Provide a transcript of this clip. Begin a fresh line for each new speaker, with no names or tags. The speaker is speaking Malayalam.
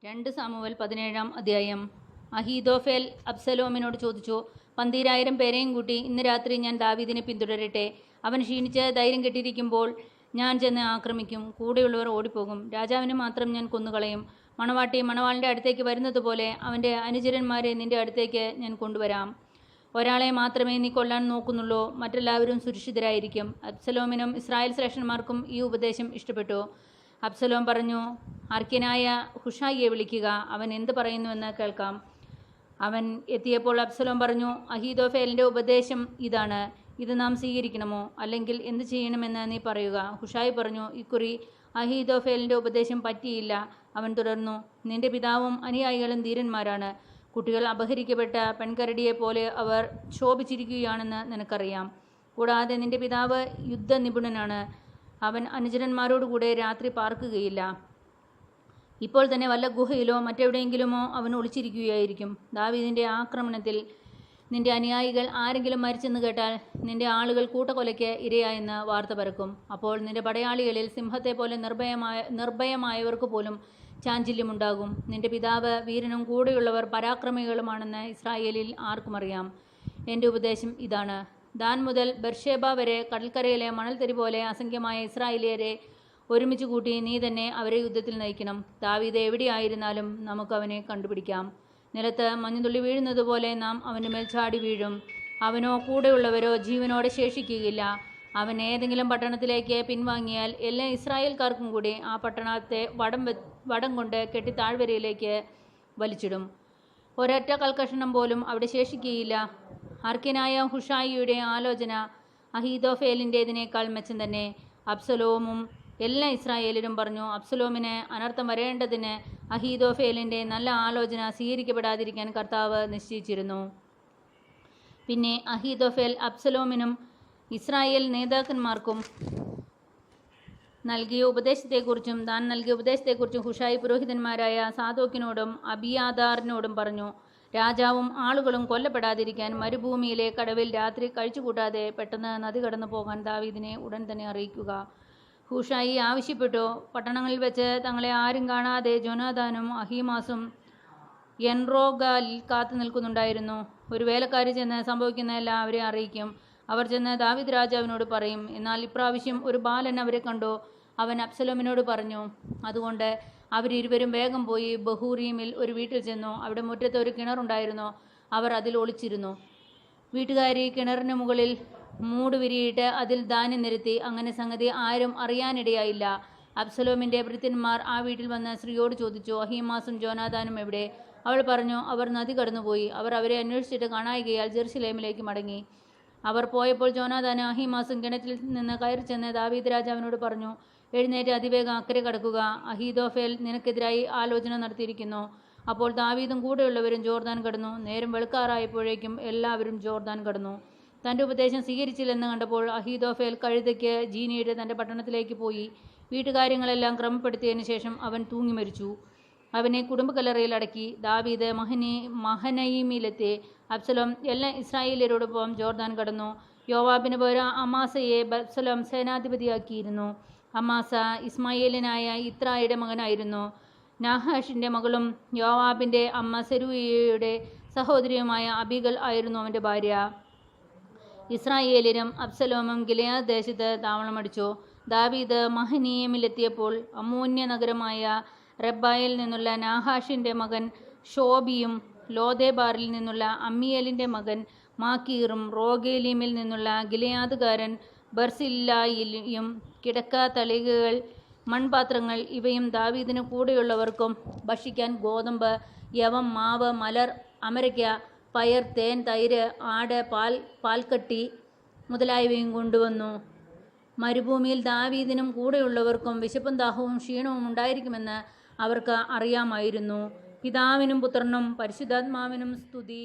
2 സാമുവേൽ 17-ാം അധ്യായം. അഹീഥോഫേൽ അബ്സലോമിനോട് ചോദിച്ചു, 12000 പേരെയും കൂട്ടി ഇന്ന് രാത്രി ഞാൻ ദാവീദിനെ പിന്തുടരട്ടെ? അവൻ ക്ഷീണിച്ച് ധൈര്യം കെട്ടിരിക്കുമ്പോൾ ഞാൻ ചെന്ന് ആക്രമിക്കും, കൂടെയുള്ളവർ ഓടിപ്പോകും, രാജാവിനെ മാത്രം ഞാൻ കൊന്നുകളയും. മണവാട്ടി മണവാളിൻ്റെ അടുത്തേക്ക് വരുന്നത് പോലെ അവൻ്റെ അനുചരന്മാരെ നിന്റെ അടുത്തേക്ക് ഞാൻ കൊണ്ടുവരാം. ഒരാളെ മാത്രമേ നീ കൊല്ലാൻ നോക്കുന്നുള്ളൂ, മറ്റെല്ലാവരും സുരക്ഷിതരായിരിക്കും. അബ്സലോമിനും ഇസ്രായേൽ ശ്രേഷ്ഠന്മാർക്കും ഈ ഉപദേശം ഇഷ്ടപ്പെട്ടു. അബ്സലോം പറഞ്ഞു, അർക്യനായ ഹുഷായിയെ വിളിക്കുക, അവൻ എന്ത് പറയുന്നുവെന്ന് കേൾക്കാം. അവൻ എത്തിയപ്പോൾ അബ്സലോം പറഞ്ഞു, അഹീഥോഫേലിൻ്റെ ഉപദേശം ഇതാണ്, ഇത് നാം സ്വീകരിക്കണമോ അല്ലെങ്കിൽ എന്ത് ചെയ്യണമെന്ന് നീ പറയുക. ഹുഷായി പറഞ്ഞു, ഇക്കുറി അഹീഥോഫേലിൻ്റെ ഉപദേശം പറ്റിയില്ല. അവൻ തുടർന്നു, നിന്റെ പിതാവും അനുയായികളും ധീരന്മാരാണ്. കുട്ടികൾ അപഹരിക്കപ്പെട്ട പെൺകരടിയെപ്പോലെ അവർ ശോഭിച്ചിരിക്കുകയാണെന്ന് നിനക്കറിയാം. കൂടാതെ നിന്റെ പിതാവ് യുദ്ധനിപുണനാണ്. അവൻ അനുചരന്മാരോടുകൂടെ രാത്രി പാർക്കുകയില്ല. ഇപ്പോൾ തന്നെ വല്ല ഗുഹയിലോ മറ്റെവിടെയെങ്കിലുമോ അവൻ ഒളിച്ചിരിക്കുകയായിരിക്കും. ദാവീദിൻ്റെ ആക്രമണത്തിൽ നിന്റെ അനുയായികൾ ആരെങ്കിലും മരിച്ചെന്ന് കേട്ടാൽ നിന്റെ ആളുകൾ കൂട്ടക്കൊലയ്ക്ക് ഇരയായെന്ന് വാർത്ത പരക്കും. അപ്പോൾ നിന്റെ പടയാളികളിൽ സിംഹത്തെ പോലെ നിർഭയമായവർക്ക് പോലും ചാഞ്ചല്യമുണ്ടാകും. നിന്റെ പിതാവ് വീരനും കൂടെയുള്ളവർ പരാക്രമികളുമാണെന്ന് ഇസ്രായേലിൽ ആർക്കും അറിയാം. എൻ്റെ ഉപദേശം ഇതാണ്, ദാൻ മുതൽ ബർഷേബ വരെ കടൽക്കരയിലെ മണൽത്തരി പോലെ അസംഖ്യമായ ഇസ്രായേലിയരെ ഒരുമിച്ച് കൂട്ടി നീ തന്നെ അവരെ യുദ്ധത്തിൽ നയിക്കണം. ദാവീദ് എവിടെയായിരുന്നാലും നമുക്ക് അവനെ കണ്ടുപിടിക്കാം. നിലത്ത് മഞ്ഞുതുള്ളി വീഴുന്നത് പോലെ നാം അവൻ്റെ മേൽ ചാടി വീഴും. അവനോ കൂടെയുള്ളവരോ ജീവനോടെ ശേഷിക്കുകയില്ല. അവൻ ഏതെങ്കിലും പട്ടണത്തിലേക്ക് പിൻവാങ്ങിയാൽ എല്ലാ ഇസ്രായേൽക്കാർക്കും കൂടി ആ പട്ടണത്തെ വടം കൊണ്ട് കെട്ടി താഴ്വരയിലേക്ക് വലിച്ചിടും. ഒരൊറ്റ കൽക്കഷണം പോലും അവിടെ ശേഷിക്കുകയില്ല. അർക്യനായ ഹുഷായിയുടെ ആലോചന അഹീഥോഫേലിൻ്റേതിനേക്കാൾ മെച്ചം തന്നെ. അബ്സലോമും എല്ലാ ഇസ്രായേലിലും പറഞ്ഞു, അബ്സലോമിന് അനർത്ഥം വരേണ്ടതിന് അഹീഥോഫേലിൻ്റെ നല്ല ആലോചന സ്വീകരിക്കപ്പെടാതിരിക്കാൻ കർത്താവ് നിശ്ചയിച്ചിരുന്നു. പിന്നെ അഹീഥോഫേൽ അബ്സലോമിനും ഇസ്രായേൽ നേതാക്കന്മാർക്കും നൽകിയ ഉപദേശത്തെക്കുറിച്ചും താൻ നൽകിയ ഉപദേശത്തെക്കുറിച്ചും ഹുഷായി പുരോഹിതന്മാരായ സാദോക്കിനോടും അബിയാഥാറിനോടും പറഞ്ഞു. രാജാവും ആളുകളും കൊല്ലപ്പെടാതിരിക്കാൻ മരുഭൂമിയിലെ കടവിൽ രാത്രി കഴിച്ചുകൂട്ടാതെ പെട്ടെന്ന് നദി കടന്നു പോകാൻ ദാവീദിനെ ഉടൻ തന്നെ അറിയിക്കുക. ഹുഷായി ആവശ്യപ്പെട്ടു. പട്ടണങ്ങളിൽ വെച്ച് തങ്ങളെ ആരും കാണാതെ ജോനാഥാനും അഹീമാസും എൻറോഗാലിൽ കാത്തു നിൽക്കുന്നുണ്ടായിരുന്നു. ഒരു വേലക്കാരി ചെന്ന് സംഭവിക്കുന്നതെല്ലാം അവരെ അറിയിക്കും. അവർ ചെന്ന് ദാവീദ് രാജാവിനോട് പറയും. എന്നാൽ ഇപ്രാവശ്യം ഒരു ബാലൻ അവരെ കണ്ടു. അവൻ അബ്സലോമിനോട് പറഞ്ഞു. അതുകൊണ്ട് അവരിരുവരും വേഗം പോയി ബഹൂറീമിൽ ഒരു വീട്ടിൽ ചെന്നു. അവിടെ മുറ്റത്ത് ഒരു കിണറുണ്ടായിരുന്നു. അവർ അതിൽ ഒളിച്ചിരുന്നു. വീട്ടുകാരി കിണറിന് മുകളിൽ മൂടുവിരിയിട്ട് അതിൽ ധാന്യം നിരത്തി. അങ്ങനെ സംഗതി ആരും അറിയാനിടയായില്ല. അബ്സലോമിൻ്റെ ഭൃത്യന്മാർ ആ വീട്ടിൽ വന്ന് സ്ത്രീയോട് ചോദിച്ചു, അഹീമാസും ജോനാഥാനും എവിടെ? അവൾ പറഞ്ഞു, അവർ നദി കടന്നുപോയി. അവർ അവരെ അന്വേഷിച്ചിട്ട് കാണായികയാൽ ജെറുസലേമിലേക്ക് മടങ്ങി. അവർ പോയപ്പോൾ ജോനാഥാനും അഹീമാസും കിണറ്റിൽ നിന്ന് കയറി ചെന്ന് ദാവീദ് രാജാവിനോട് പറഞ്ഞു, എഴുന്നേറ്റ് അതിവേഗം അക്കരെ കടക്കുക. അഹീഥോഫേൽ നിനക്കെതിരായി ആലോചന നടത്തിയിരിക്കുന്നു. അപ്പോൾ ദാവീദും കൂടെയുള്ളവരും ജോർദാൻ കടന്നു. നേരം വെളുക്കാറായപ്പോഴേക്കും എല്ലാവരും ജോർദാൻ കടന്നു. തൻ്റെ ഉപദേശം സ്വീകരിച്ചില്ലെന്ന് കണ്ടപ്പോൾ അഹീഥോഫേൽ കഴുതയ്ക്ക് ജീനിയിട്ട് തൻ്റെ പട്ടണത്തിലേക്ക് പോയി. വീട്ടുകാര്യങ്ങളെല്ലാം ക്രമപ്പെടുത്തിയതിനു ശേഷം അവൻ തൂങ്ങി മരിച്ചു. അവനെ കുടുംബക്കല്ലറയിൽ അടക്കി. ദാവീദ് മഹനയീമിലെത്തി. അബ്സലോം എല്ലാ ഇസ്രായേലിയരോടൊപ്പം ജോർദാൻ കടന്നു. യോവാബിന് പകരം അമാസയെ അബ്സലോം സേനാധിപതിയാക്കിയിരുന്നു. അമാസ ഇസ്മായേലിനായ ഇത്രായുടെ മകനായിരുന്നു. നാഹാഷിൻ്റെ മകളും യോവാബിൻ്റെ അമ്മ സെരൂയയുടെ സഹോദരിയുമായ അബീഗൽ ആയിരുന്നു അവൻ്റെ ഭാര്യ. ഇസ്രായേലിനും അബ്സലോമും ഗിലെയാദ് ദേശത്ത് താവളമടിച്ചു. ദാവീദ് മഹനീയമിലെത്തിയപ്പോൾ അമ്മോന്യ നഗരമായ റബ്ബായിൽ നിന്നുള്ള നാഹാഷിൻ്റെ മകൻ ഷോബിയും ലോദേബാറിൽ നിന്നുള്ള അമ്മിയേലിൻ്റെ മകൻ മാക്കീറും റോഗേലീമിൽ നിന്നുള്ള ഗിലെയാദുകാരൻ ബർസില്ലായിയും കിടക്കത്തളികകൾ, മൺപാത്രങ്ങൾ ഇവയും ദാവീദിന് കൂടെയുള്ളവർക്കും ഭക്ഷിക്കാൻ ഗോതമ്പ്, യവം, മാവ്, മലർ, അമരയ്ക്ക, പയർ, തേൻ, തൈര്, ആട്, പാൽക്കട്ടി മുതലായവയും കൊണ്ടുവന്നു. മരുഭൂമിയിൽ ദാവീദിനും കൂടെയുള്ളവർക്കും വിശപ്പും ദാഹവും ക്ഷീണവും ഉണ്ടായിരിക്കുമെന്ന് അവർക്ക് അറിയാമായിരുന്നു. പിതാവിനും പുത്രനും പരിശുദ്ധാത്മാവിനും സ്തുതി.